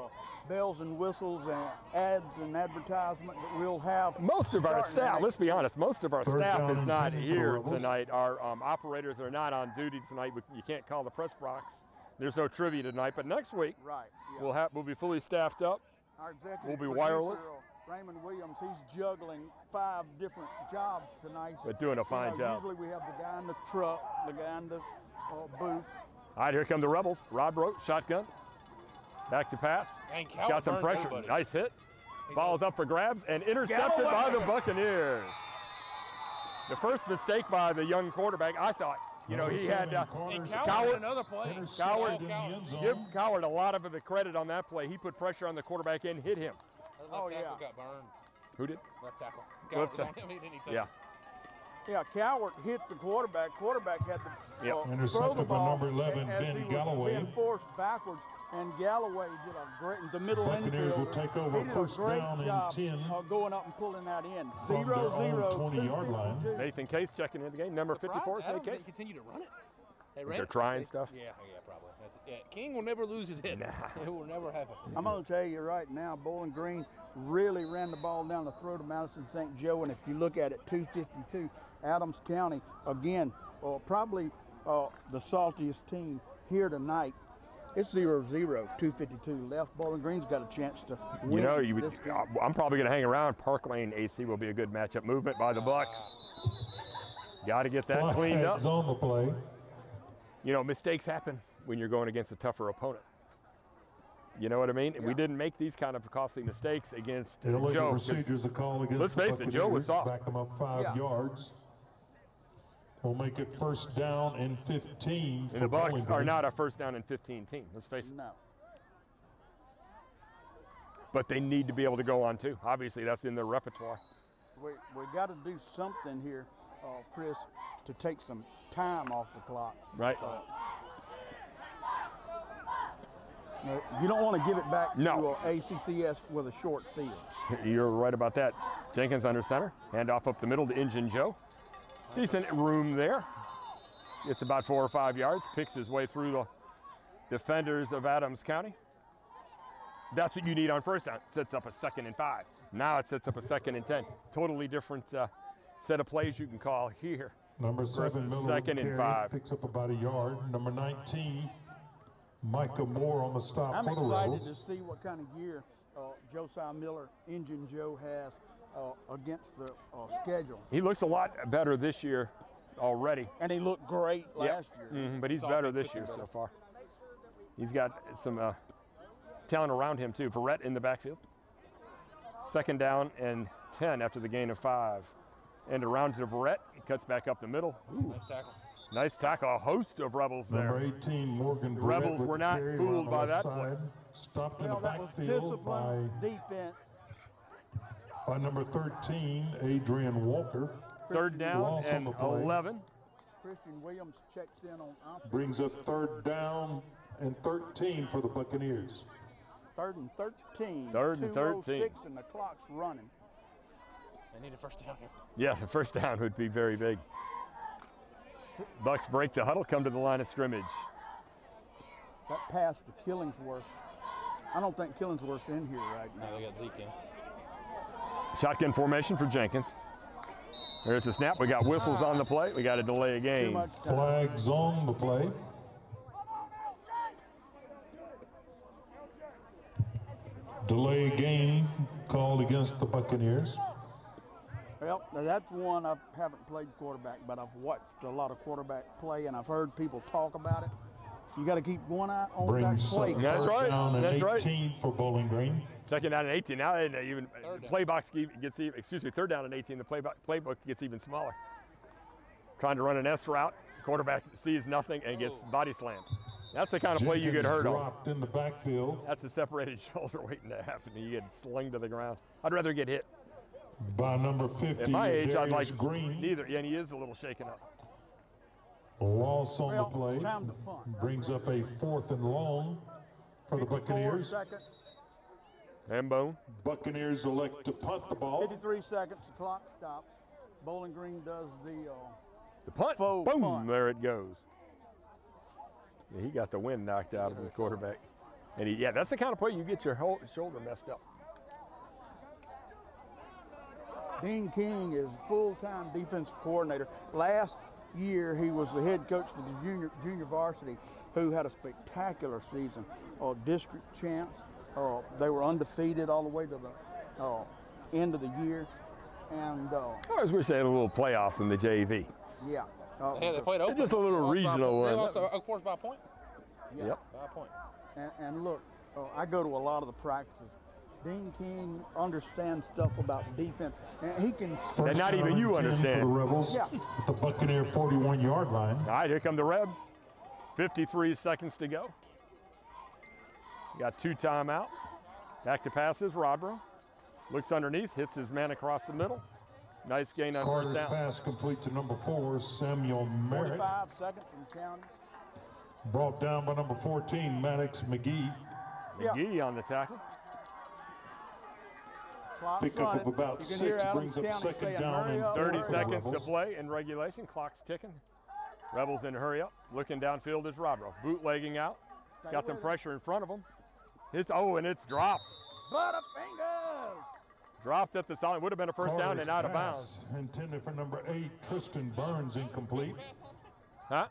Speaker 3: bells and whistles and ads and advertisement that we'll have.
Speaker 2: Most of our
Speaker 3: starting
Speaker 2: staff,
Speaker 3: next
Speaker 2: let's be honest, most of our
Speaker 1: Third
Speaker 2: staff
Speaker 1: down
Speaker 2: is
Speaker 1: and
Speaker 2: not
Speaker 1: 10 for the
Speaker 2: here
Speaker 1: Rebels.
Speaker 2: tonight. Our operators are not on duty tonight. You can't call the press box. There's no trivia tonight, but next week
Speaker 3: Right. Yeah.
Speaker 2: we'll be fully staffed up.
Speaker 3: Our executive
Speaker 2: we'll be
Speaker 3: producer,
Speaker 2: wireless.
Speaker 3: Raymond Williams, he's juggling 5 different jobs tonight.
Speaker 2: But doing a fine job.
Speaker 3: Usually we have the guy in the truck, the guy in the booth.
Speaker 2: All right, here come the Rebels. Rod Rote, shotgun. Back to pass.
Speaker 4: And
Speaker 2: He's got some pressure.
Speaker 4: Nobody.
Speaker 2: Nice hit. Ball's up for grabs and intercepted by the Buccaneers. The first mistake by the young quarterback, I thought, he had
Speaker 4: Coward another play.
Speaker 2: Coward,
Speaker 1: in the end zone.
Speaker 2: give Coward a lot of the credit on that play. He put pressure on the quarterback and hit him.
Speaker 4: Left tackle got burned.
Speaker 2: Who did?
Speaker 4: Left tackle.
Speaker 2: Left
Speaker 4: Got
Speaker 2: tackle.
Speaker 4: I mean,
Speaker 2: Yeah.
Speaker 3: Yeah, Cowart hit the quarterback. Quarterback had to throw the
Speaker 1: Intercepted by
Speaker 3: ball
Speaker 1: number 11,
Speaker 3: as
Speaker 1: Ben
Speaker 3: he was
Speaker 1: Galloway.
Speaker 3: being forced backwards. And Galloway did a great, the middle
Speaker 1: Buccaneers
Speaker 3: infielder,
Speaker 1: will take over
Speaker 3: he did
Speaker 1: first
Speaker 3: a great
Speaker 1: down and
Speaker 3: job
Speaker 1: 10
Speaker 3: going up and pulling that in.
Speaker 1: from their own
Speaker 3: 0-0,
Speaker 1: 20-yard line.
Speaker 3: 252.
Speaker 2: Nathan Case checking in the game, number 54, Nate Case.
Speaker 4: Continue to run it. They
Speaker 2: They're trying stuff.
Speaker 4: Yeah, probably. King will never lose his head.
Speaker 2: Nah.
Speaker 4: It will never happen.
Speaker 3: I'm going to tell you right now, Bowling Green really ran the ball down the throat of Madison St. Joe, and if you look at it, 252, Adams County, again, probably the saltiest team here tonight. It's 0-0, 252 left. Bowling Green's got a chance to win.
Speaker 2: You know, you would,
Speaker 3: this game.
Speaker 2: I'm probably going to hang around. Park Lane AC will be a good matchup. Movement by the Bucks. Got to get that cleaned up.
Speaker 1: Flags on the play.
Speaker 2: You know, mistakes happen when you're going against a tougher opponent. You know what I mean?
Speaker 3: Yeah.
Speaker 2: We didn't make these kind of costly mistakes against
Speaker 1: Illegal
Speaker 2: Joe.
Speaker 1: procedures to call against
Speaker 2: Let's
Speaker 1: the
Speaker 2: face it, Joe was
Speaker 1: Buccaneers.
Speaker 2: soft.
Speaker 1: Back them up 5 yards. We'll make it first down and 15 for
Speaker 2: And the Bucks
Speaker 1: Bowling
Speaker 2: are
Speaker 1: Green.
Speaker 2: not a first down and 15 team. Let's face it.
Speaker 3: No.
Speaker 2: But they need to be able to go on too. Obviously, that's in their repertoire.
Speaker 3: We got to do something here, Chris, to take some time off the clock.
Speaker 2: Right.
Speaker 3: You don't want to give it back
Speaker 2: No.
Speaker 3: to ACCS with a short field.
Speaker 2: You're right about that. Jenkins under center. Handoff up the middle to Injun Joe. Decent room there. Gets about 4 or 5 yards. Picks his way through the defenders of Adams County. That's what you need on first down. It sets up a 2nd and 5. Now it sets up a 2nd and 10. Totally different set of plays you can call here.
Speaker 1: Number 7,
Speaker 2: versus
Speaker 1: middle
Speaker 2: 2nd
Speaker 1: of the
Speaker 2: and
Speaker 1: carry,
Speaker 2: 5.
Speaker 1: picks up about a yard. Number 19, Micah Moore on the stop
Speaker 3: I'm
Speaker 1: for the
Speaker 3: excited
Speaker 1: Rebels.
Speaker 3: to see what kind of gear Josiah Miller, Injun Joe, has against the schedule.
Speaker 2: He looks a lot better this year already.
Speaker 3: And he looked great last year.
Speaker 2: But he's better this year so far. He's got some talent around him too. Verrett in the backfield. 2nd down and 10 after the gain of 5. And around to Verrett. He cuts back up the middle. Ooh.
Speaker 4: Nice tackle.
Speaker 2: Nice tackle. A host of Rebels there.
Speaker 1: Number 18, Morgan Verrett
Speaker 2: Rebels
Speaker 1: with
Speaker 2: were
Speaker 1: the
Speaker 2: not
Speaker 1: carry
Speaker 2: fooled
Speaker 1: around the
Speaker 2: by
Speaker 1: left
Speaker 2: that
Speaker 1: side. Stopped in
Speaker 3: Well,
Speaker 1: the
Speaker 3: that was
Speaker 1: backfield by
Speaker 3: discipline, defense.
Speaker 1: number 13, Adrian Walker.
Speaker 2: 3rd down
Speaker 1: Loss on
Speaker 2: and
Speaker 1: the play.
Speaker 2: 11.
Speaker 3: Christian Williams checks in on offense.
Speaker 1: Brings up 3rd down and 13 for the Buccaneers.
Speaker 3: 3rd and 13.
Speaker 2: 3rd and 13.
Speaker 3: 2:06 and the clock's running.
Speaker 4: They need a first down here.
Speaker 2: Yeah, the first down would be very big. Bucks break the huddle, come to the line of scrimmage.
Speaker 3: That pass to Killingsworth. I don't think Killingsworth's in here right now.
Speaker 4: Now they got Zeke in.
Speaker 2: Shotgun formation for Jenkins. There's the snap. We got whistles on the play. We got to delay a
Speaker 3: Too
Speaker 2: game.
Speaker 3: much time.
Speaker 1: Flags on the play. Delay game called against the Buccaneers.
Speaker 3: Well, now that's one I haven't played quarterback, but I've watched a lot of quarterback play, and I've heard people talk about it. You got to keep one eye on that
Speaker 1: Brings
Speaker 3: plate.
Speaker 1: up
Speaker 2: That's
Speaker 1: 3rd
Speaker 2: right.
Speaker 1: down and
Speaker 2: That's right.
Speaker 1: 18 for Bowling Green.
Speaker 2: 2nd down and 18. Now even
Speaker 4: Third down.
Speaker 2: play box gets even, 3rd down and 18. The playbook gets even smaller. Trying to run an S route. Quarterback sees nothing and gets body slammed. That's the kind of play you get
Speaker 1: Jenkins
Speaker 2: hurt on.
Speaker 1: dropped in the backfield
Speaker 2: That's a separated shoulder waiting to happen. You get slung to the ground. I'd rather get hit.
Speaker 1: by number 50,
Speaker 2: At my age, I'd like
Speaker 1: Darius Green.
Speaker 2: neither. Yeah, and he is a little shaken up.
Speaker 1: Loss on the
Speaker 3: Well,
Speaker 1: play.
Speaker 3: time to punt.
Speaker 1: Brings up a 4th and long for the
Speaker 3: 4
Speaker 1: Buccaneers.
Speaker 3: seconds,
Speaker 2: Hambone.
Speaker 1: Buccaneers elect to punt the ball.
Speaker 3: 53 seconds, the clock stops. Bowling Green does the
Speaker 2: The punt.
Speaker 3: Faux
Speaker 2: Boom.
Speaker 3: punt.
Speaker 2: There it goes. Yeah, he got the wind knocked out of the quarterback. And yeah, that's the kind of play you get your whole shoulder messed up.
Speaker 3: Dean King is full-time defensive coordinator. Last year, he was the head coach for the junior varsity, who had a spectacular season. District champs. They were undefeated all the way to the end of the year. And
Speaker 2: As we say, a little playoffs in the JV.
Speaker 3: yeah,
Speaker 4: Yeah, they played open.
Speaker 2: Just a little
Speaker 4: Lost by-
Speaker 2: regional
Speaker 4: They
Speaker 2: one.
Speaker 4: lost, of course, by a point.
Speaker 3: yeah.
Speaker 2: Yep.
Speaker 4: By a point.
Speaker 3: And look, I go to a lot of the practices. Dean King understands stuff about defense, and he can.
Speaker 2: And not even you
Speaker 1: First down and 10
Speaker 2: understand.
Speaker 1: For the Rebels
Speaker 3: Yeah.
Speaker 1: at the Buccaneer 41-yard line.
Speaker 2: All right, here come the Rebs. 53 seconds to go. Got 2 timeouts. Back to pass is Rodbro. Looks underneath, hits his man across the middle. Nice gain on
Speaker 1: Carter's
Speaker 2: first down.
Speaker 1: pass complete to number 4, Samuel Merritt.
Speaker 3: 45 seconds from county.
Speaker 1: Brought down by number 14, Maddox McGee.
Speaker 2: McGee on the tackle.
Speaker 3: Clock's
Speaker 1: Pickup
Speaker 3: running.
Speaker 1: of about
Speaker 3: You can hear
Speaker 1: 6
Speaker 3: Adams
Speaker 1: brings up
Speaker 3: County
Speaker 1: second
Speaker 3: saying,
Speaker 1: down
Speaker 3: "Hurry
Speaker 1: and
Speaker 3: up,
Speaker 2: 30
Speaker 3: hurry up."
Speaker 2: seconds to
Speaker 1: Rebels.
Speaker 2: play in regulation. Clock's ticking. Rebels in a hurry up. Looking downfield is Rodro. Bootlegging out. He's got some pressure in front of him. And it's dropped.
Speaker 3: Butterfingers!
Speaker 2: Dropped at the side. Would have been a first down
Speaker 1: Carter's
Speaker 2: and out of bounds.
Speaker 1: pass intended for number 8, Tristan Burns, incomplete.
Speaker 2: Huh?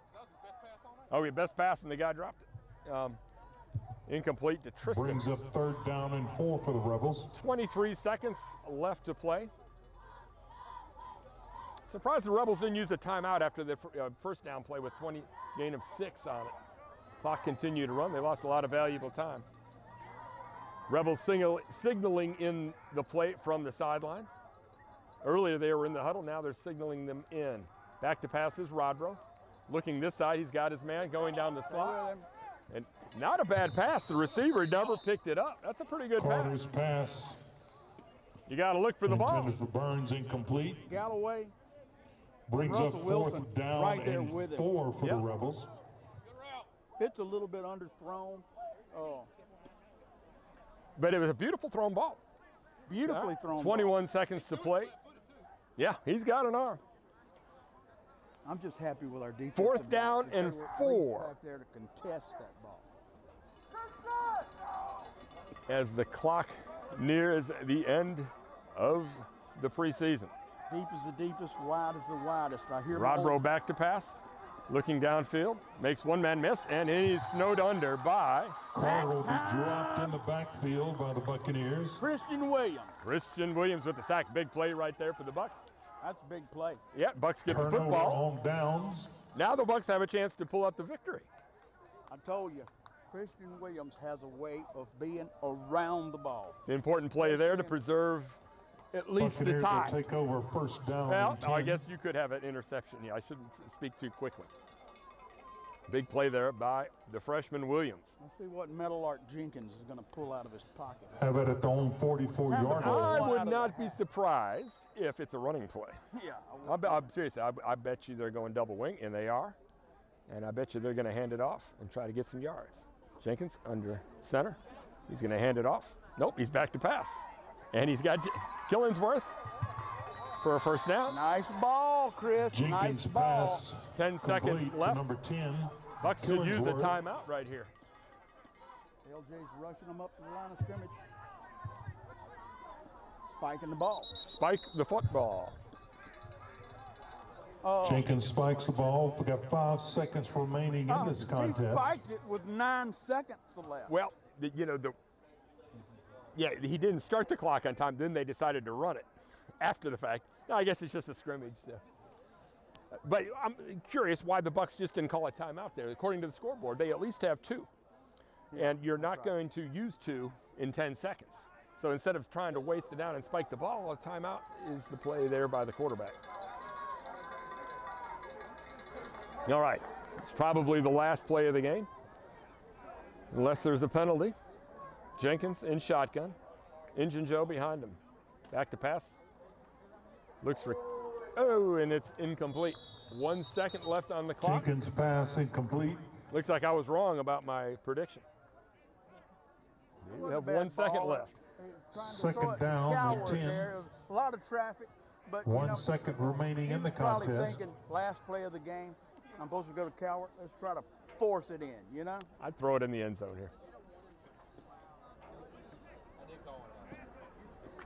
Speaker 2: Oh, your best pass and the guy dropped it. Incomplete to Tristan.
Speaker 1: Brings up 3rd down and 4 for the Rebels.
Speaker 2: 23 seconds left to play. Surprised the Rebels didn't use a timeout after the first down play with gain of 6 on it. Clock continued to run. They lost a lot of valuable time. Rebels signaling in the play from the sideline. Earlier they were in the huddle. Now they're signaling them in. Back to pass is Rodro. Looking this side, he's got his man going down the slot. And not a bad pass. The receiver never picked it up. That's a pretty good
Speaker 1: Carter's
Speaker 2: pass.
Speaker 1: pass
Speaker 2: You got to look for the ball.
Speaker 1: intended for Burns, incomplete.
Speaker 3: Galloway.
Speaker 1: Brings up
Speaker 3: Russell
Speaker 1: 4th
Speaker 3: Wilson
Speaker 1: down
Speaker 3: right there
Speaker 1: and
Speaker 3: with him.
Speaker 1: 4 for
Speaker 2: Yeah.
Speaker 1: the Rebels.
Speaker 3: It's a little bit underthrown. Oh,
Speaker 2: But it was a beautiful thrown ball.
Speaker 3: beautifully thrown.
Speaker 2: 21 seconds to play. Yeah, he's got an arm.
Speaker 3: I'm just happy with our defense.
Speaker 2: 4th down and 4.
Speaker 3: Back there to contest that ball.
Speaker 2: As the clock nears the end of the preseason.
Speaker 3: Deep is the deepest, wide is the widest. I hear
Speaker 2: Rodro back to pass, looking downfield, makes one man miss, and he's snowed under by
Speaker 1: Carter will be dropped in the backfield by the Buccaneers.
Speaker 3: Christian Williams.
Speaker 2: Christian Williams with the sack. Big play right there for the Bucks.
Speaker 3: That's a big play.
Speaker 2: Yeah, Bucks get the
Speaker 1: Turnover
Speaker 2: football.
Speaker 1: on downs.
Speaker 2: Now the Bucks have a chance to pull up the victory.
Speaker 3: I told you, Christian Williams has a way of being around the ball.
Speaker 2: The important play there to preserve at least the
Speaker 1: Buccaneers will
Speaker 2: tie.
Speaker 1: take over 1st down
Speaker 2: Well,
Speaker 1: and
Speaker 2: no, I
Speaker 1: 10.
Speaker 2: guess you could have an interception. Yeah, I shouldn't speak too quickly. Big play there by the freshman Williams.
Speaker 3: Let's see what Metal Art Jenkins is going to pull out of his pocket.
Speaker 1: Have it at the own 44-yard
Speaker 3: Oh,
Speaker 1: line.
Speaker 2: I would
Speaker 3: out of
Speaker 2: not
Speaker 3: the
Speaker 2: be surprised if it's a running play.
Speaker 3: Yeah,
Speaker 2: I'm seriously, I bet you they're going double wing, and they are. And I bet you they're going to hand it off and try to get some yards. Jenkins under center. He's going to hand it off. Nope, he's back to pass. And he's got Killingsworth for a first down.
Speaker 3: nice ball, Chris.
Speaker 1: Jenkins
Speaker 3: nice ball.
Speaker 1: pass
Speaker 2: 10 seconds
Speaker 1: complete to
Speaker 2: left.
Speaker 1: number 10.
Speaker 2: Bucks could use a
Speaker 1: Killingsworth.
Speaker 2: timeout right here.
Speaker 3: LJ's rushing them up to the line of scrimmage. Spiking the ball.
Speaker 2: Spike the football.
Speaker 3: Oh,
Speaker 1: Jenkins spikes the ball. We got 5 seconds remaining in this
Speaker 3: He
Speaker 1: contest.
Speaker 3: spiked it with 9 seconds left.
Speaker 2: Well, he didn't start the clock on time. Then they decided to run it after the fact. No, I guess it's just a scrimmage. So. But I'm curious why the Bucks just didn't call a timeout there. According to the scoreboard, they at least have 2. And you're not going to use 2 in 10 seconds. So instead of trying to waste it down and spike the ball, a timeout is the play there by the quarterback. All right, it's probably the last play of the game, unless there's a penalty. Jenkins in shotgun, Injun Joe behind him. Back to pass, looks for, and it's incomplete. 1 second left on the clock.
Speaker 1: Jenkins pass incomplete.
Speaker 2: Looks like I was wrong about my prediction. We have 1 second left.
Speaker 1: Second down and 10.
Speaker 3: There was a lot of traffic, but
Speaker 1: 1 second remaining
Speaker 3: he
Speaker 1: in the
Speaker 3: was probably
Speaker 1: contest.
Speaker 3: thinking, last play of the game, I'm supposed to go to Coward. Let's try to force it in, you know?
Speaker 2: I'd throw it in the end zone here.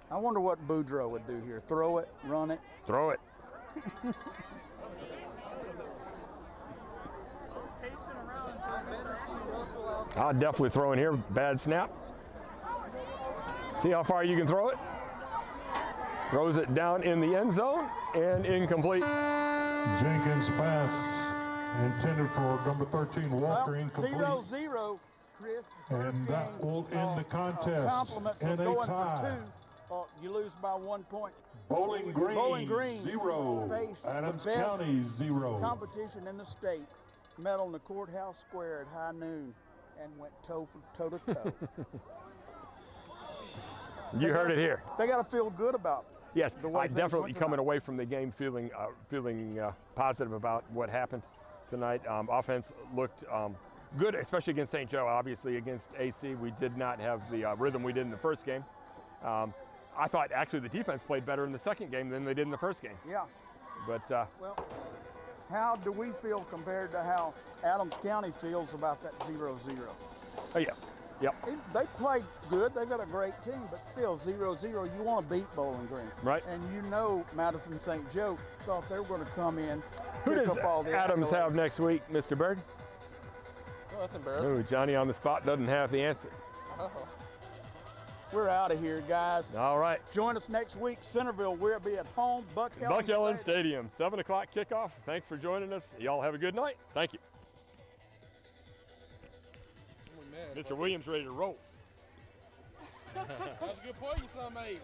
Speaker 3: I wonder what Boudreaux would do here. Throw it, run it.
Speaker 2: Throw it. I'll definitely throw in here. Bad snap. See how far you can throw it. Throws it down in the end zone and incomplete.
Speaker 1: Jenkins pass intended for number 13, Walker, incomplete.
Speaker 3: 0-0, Chris. First
Speaker 1: And that
Speaker 3: game,
Speaker 1: will end the contest
Speaker 3: compliments of
Speaker 1: in a
Speaker 3: going
Speaker 1: tie.
Speaker 3: for 2, you lose by 1 point.
Speaker 1: Bowling Green, 0.
Speaker 3: faced
Speaker 1: Adams
Speaker 3: the best
Speaker 1: County, 0.
Speaker 3: competition in the state met on the courthouse square at high noon and went toe to toe.
Speaker 2: You heard it here.
Speaker 3: They got to feel good about
Speaker 2: Yes,
Speaker 3: the way
Speaker 2: I
Speaker 3: things
Speaker 2: definitely
Speaker 3: went
Speaker 2: coming
Speaker 3: tonight.
Speaker 2: away from the game feeling positive about what happened tonight. Offense looked good, especially against St. Joe. Obviously, against AC, we did not have the rhythm we did in the first game. I thought actually the defense played better in the second game than they did in the first game.
Speaker 3: Yeah.
Speaker 2: But
Speaker 3: Well, how do we feel compared to how Adams County feels about that 0-0?
Speaker 2: oh yeah, yep,
Speaker 3: They played good. They've got a great team, but still 0-0. You want to beat Bowling Green,
Speaker 2: right.
Speaker 3: And you know Madison St. Joe thought they were going to come in.
Speaker 2: Who
Speaker 3: pick
Speaker 2: does
Speaker 3: up all the
Speaker 2: Adams
Speaker 3: accolades.
Speaker 2: have next week, Mr. Bird?
Speaker 4: Well, that's embarrassing.
Speaker 2: Ooh, Johnny on the spot doesn't have the answer.
Speaker 4: Oh.
Speaker 3: We're out of here, guys.
Speaker 2: All right.
Speaker 3: Join us next week. Centerville, we'll be at home. Buck
Speaker 2: Ellen Stadium, 7 o'clock kickoff. Thanks for joining us. Y'all have a good night. Thank you. Mr. Williams ready to roll.
Speaker 4: That was a good play you saw made.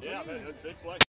Speaker 2: Yeah, that's a big play.